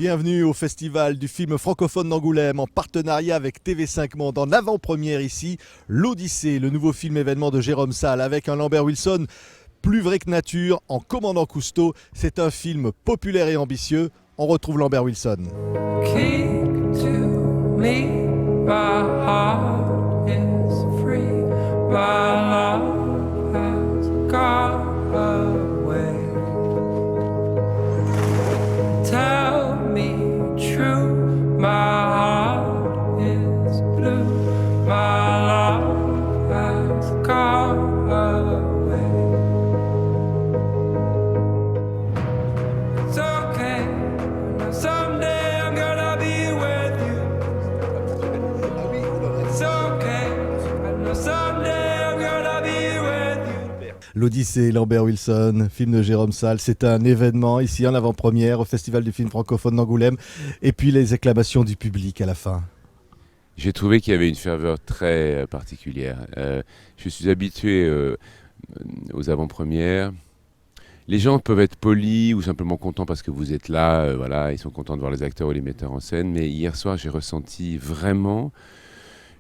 Bienvenue au Festival du film francophone d'Angoulême en partenariat avec TV5 Monde. En avant-première ici, l'Odyssée, le nouveau film événement de Jérôme Salle avec un Lambert Wilson plus vrai que nature en commandant Cousteau. C'est un film populaire et ambitieux. On retrouve Lambert Wilson. Keep to me, my heart is free, my love has gone away. Tell me true, my heart is blue, my love has gone away. It's okay, someday I'm gonna be with you. It's okay, I know someday I'm gonna be with you. L'Odyssée, Lambert Wilson, film de Jérôme Salle. C'est un événement ici en avant-première au Festival du film francophone d'Angoulême. Et puis les acclamations du public à la fin. J'ai trouvé qu'il y avait une ferveur très particulière. Je suis habitué aux avant-premières. Les gens peuvent être polis ou simplement contents parce que vous êtes là. Voilà, ils sont contents de voir les acteurs ou les metteurs en scène. Mais hier soir, j'ai ressenti vraiment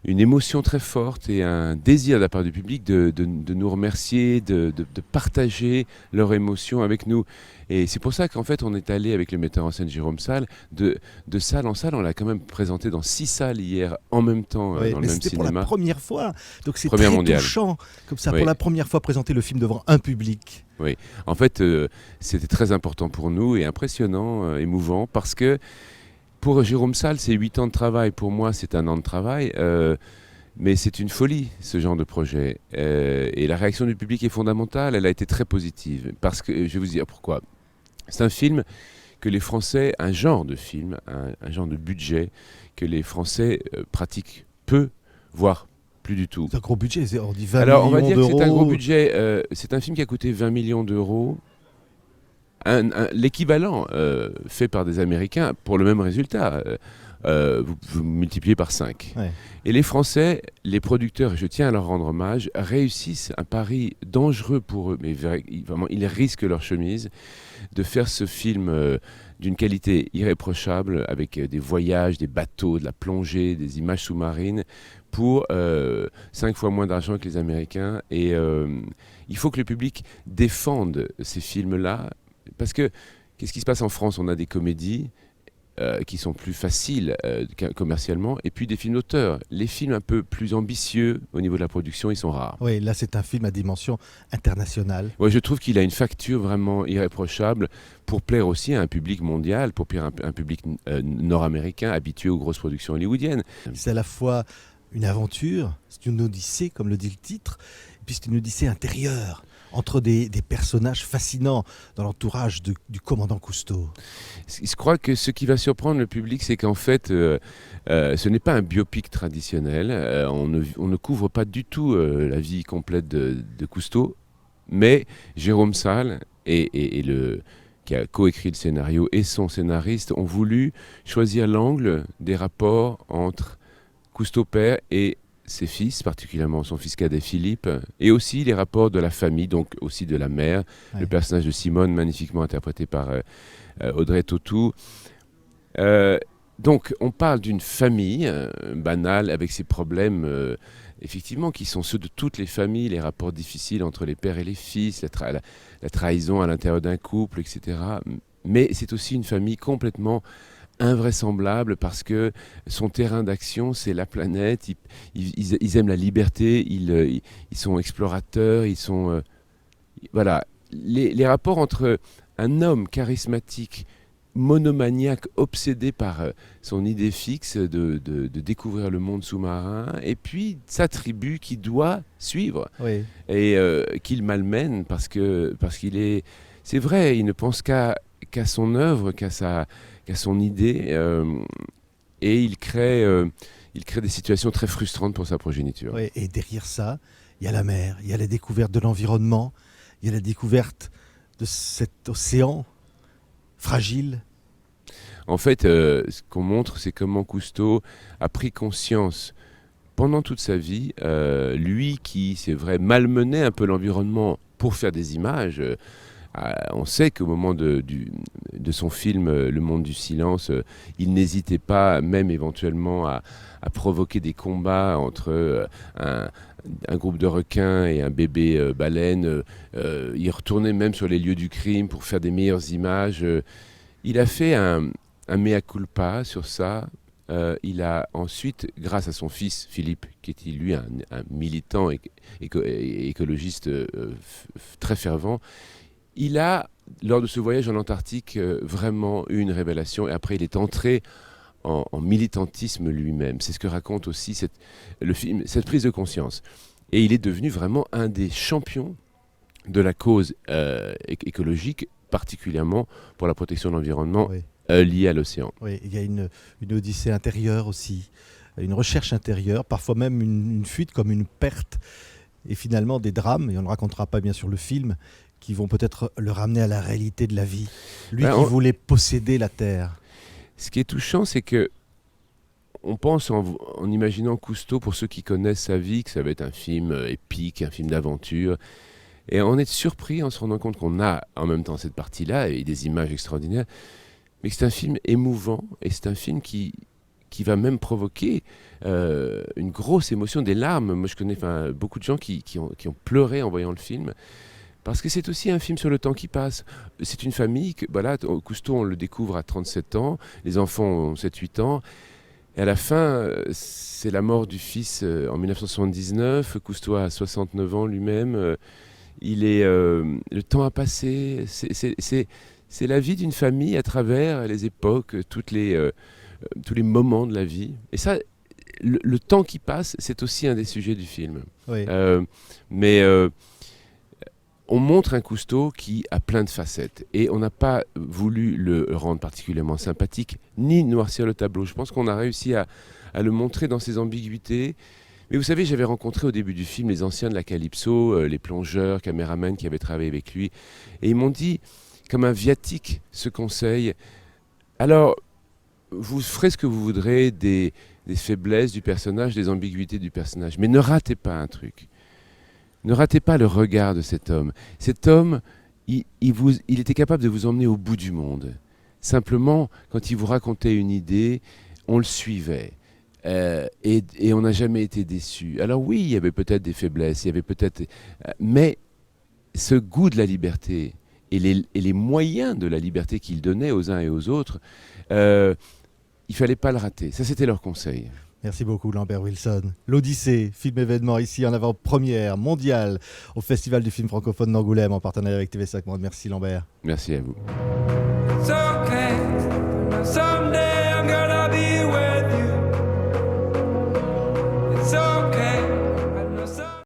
une émotion très forte et un désir de la part du public de nous remercier, de partager leur émotion avec nous. Et c'est pour ça qu'en fait, on est allé avec le metteur en scène Jérôme Salle, de salle en salle. On l'a quand même présenté dans 6 salles hier, en même temps, Oui, dans le mais même c'était cinéma. pour la première fois. Donc c'est Première très mondiale. touchant, comme ça, Oui. pour la première fois présenter le film devant un public. Oui, en fait, c'était très important pour nous et impressionnant, émouvant, parce que pour Jérôme Salle, c'est 8 ans de travail. Pour moi, c'est 1 an de travail. Mais c'est une folie, ce genre de projet. Et la réaction du public est fondamentale. Elle a été très positive. Parce que, je vais vous dire pourquoi. C'est un film que les Français, un genre de film, un genre de budget que les Français pratiquent peu, voire plus du tout. C'est un gros budget, on dit 20 Alors, on va millions dire que d'euros. c'est un gros budget. C'est un film qui a coûté 20 millions d'euros. L'équivalent fait par des Américains pour le même résultat. Vous multipliez par 5. Ouais. Et les Français, les producteurs, et je tiens à leur rendre hommage, réussissent un pari dangereux pour eux, mais vraiment, ils risquent leur chemise, de faire ce film d'une qualité irréprochable, avec des voyages, des bateaux, de la plongée, des images sous-marines, pour 5 fois moins d'argent que les Américains. Et il faut que le public défende ces films-là, parce que qu'est-ce qui se passe en France? On a des comédies qui sont plus faciles commercialement, et puis des films d'auteur. Les films un peu plus ambitieux au niveau de la production, ils sont rares. Oui, là c'est un film à dimension internationale. Ouais, je trouve qu'il a une facture vraiment irréprochable pour plaire aussi à un public mondial, pour plaire à un public nord-américain habitué aux grosses productions hollywoodiennes. C'est à la fois une aventure, c'est une odyssée comme le dit le titre, et puis c'est une odyssée intérieure entre des personnages fascinants dans l'entourage du commandant Cousteau. Je crois que ce qui va surprendre le public, c'est qu'en fait, ce n'est pas un biopic traditionnel. On ne couvre pas du tout la vie complète de Cousteau, mais Jérôme Salle qui a coécrit le scénario et son scénariste ont voulu choisir l'angle des rapports entre Cousteau père et ses fils, particulièrement son fils cadet Philippe, et aussi les rapports de la famille, donc aussi de la mère, Ouais. le personnage de Simone, magnifiquement interprété par Audrey Tautou. Donc on parle d'une famille banale avec ses problèmes effectivement qui sont ceux de toutes les familles, les rapports difficiles entre les pères et les fils, la trahison à l'intérieur d'un couple, etc. Mais c'est aussi une famille complètement invraisemblable parce que son terrain d'action c'est la planète, ils aiment la liberté, ils sont explorateurs, ils sont voilà, les rapports entre un homme charismatique, monomaniaque, obsédé par son idée fixe de découvrir le monde sous-marin, et puis sa tribu qui doit suivre Oui. et qu'il malmène parce qu'il est, c'est vrai, il ne pense qu'à son œuvre, qu'à son idée, et il crée des situations très frustrantes pour sa progéniture. Oui, et derrière ça, il y a la mer, il y a la découverte de l'environnement, il y a la découverte de cet océan fragile. En fait, ce qu'on montre, c'est comment Cousteau a pris conscience pendant toute sa vie, lui qui, c'est vrai, malmenait un peu l'environnement pour faire des images, On sait qu'au moment de son film Le Monde du Silence, il n'hésitait pas, même éventuellement, à provoquer des combats entre un groupe de requins et un bébé baleine. Il retournait même sur les lieux du crime pour faire des meilleures images. Il a fait un mea culpa sur ça. Il a ensuite, grâce à son fils Philippe, qui était lui un militant écologiste très fervent, il a, lors de ce voyage en Antarctique, vraiment eu une révélation. Et après, il est entré en militantisme lui-même. C'est ce que raconte aussi le film, cette prise de conscience. Et il est devenu vraiment un des champions de la cause écologique, particulièrement pour la protection de l'environnement. Oui. Lié à l'océan. Oui, il y a une odyssée intérieure aussi, une recherche intérieure, parfois même une fuite comme une perte, et finalement des drames, et on ne racontera pas bien sûr le film, qui vont peut-être le ramener à la réalité de la vie. Lui qui voulait posséder la Terre. Ce qui est touchant, c'est que on pense en imaginant Cousteau, pour ceux qui connaissent sa vie, que ça va être un film épique, un film d'aventure. Et on est surpris en se rendant compte qu'on a en même temps cette partie-là et des images extraordinaires. Mais c'est un film émouvant et c'est un film qui va même provoquer une grosse émotion, des larmes. Moi, je connais beaucoup de gens qui ont pleuré en voyant le film. Parce que c'est aussi un film sur le temps qui passe. C'est une famille, Cousteau, on le découvre à 37 ans, les enfants ont 7-8 ans. Et à la fin, c'est la mort du fils en 1979. Cousteau a 69 ans lui-même. Le temps a passé. C'est la vie d'une famille à travers les époques, tous les moments de la vie. Et ça, le temps qui passe, c'est aussi un des sujets du film. Oui. On montre un Cousteau qui a plein de facettes. Et on n'a pas voulu le rendre particulièrement sympathique, ni noircir le tableau. Je pense qu'on a réussi à le montrer dans ses ambiguïtés. Mais vous savez, j'avais rencontré au début du film les anciens de la Calypso, les plongeurs, caméramans qui avaient travaillé avec lui. Et ils m'ont dit, comme un viatique, ce conseil. Alors, vous ferez ce que vous voudrez des faiblesses du personnage, des ambiguïtés du personnage. Mais ne ratez pas un truc. Ne ratez pas le regard de cet homme. Cet homme, il était capable de vous emmener au bout du monde. Simplement, quand il vous racontait une idée, on le suivait. Et on n'a jamais été déçu. Alors oui, il y avait peut-être des faiblesses, mais ce goût de la liberté et les moyens de la liberté qu'il donnait aux uns et aux autres, il ne fallait pas le rater. Ça, c'était leur conseil. Merci beaucoup Lambert Wilson. L'Odyssée, film événement ici en avant-première mondiale au Festival du film francophone d'Angoulême en partenariat avec TV5 Monde. Merci Lambert. Merci à vous. It's okay.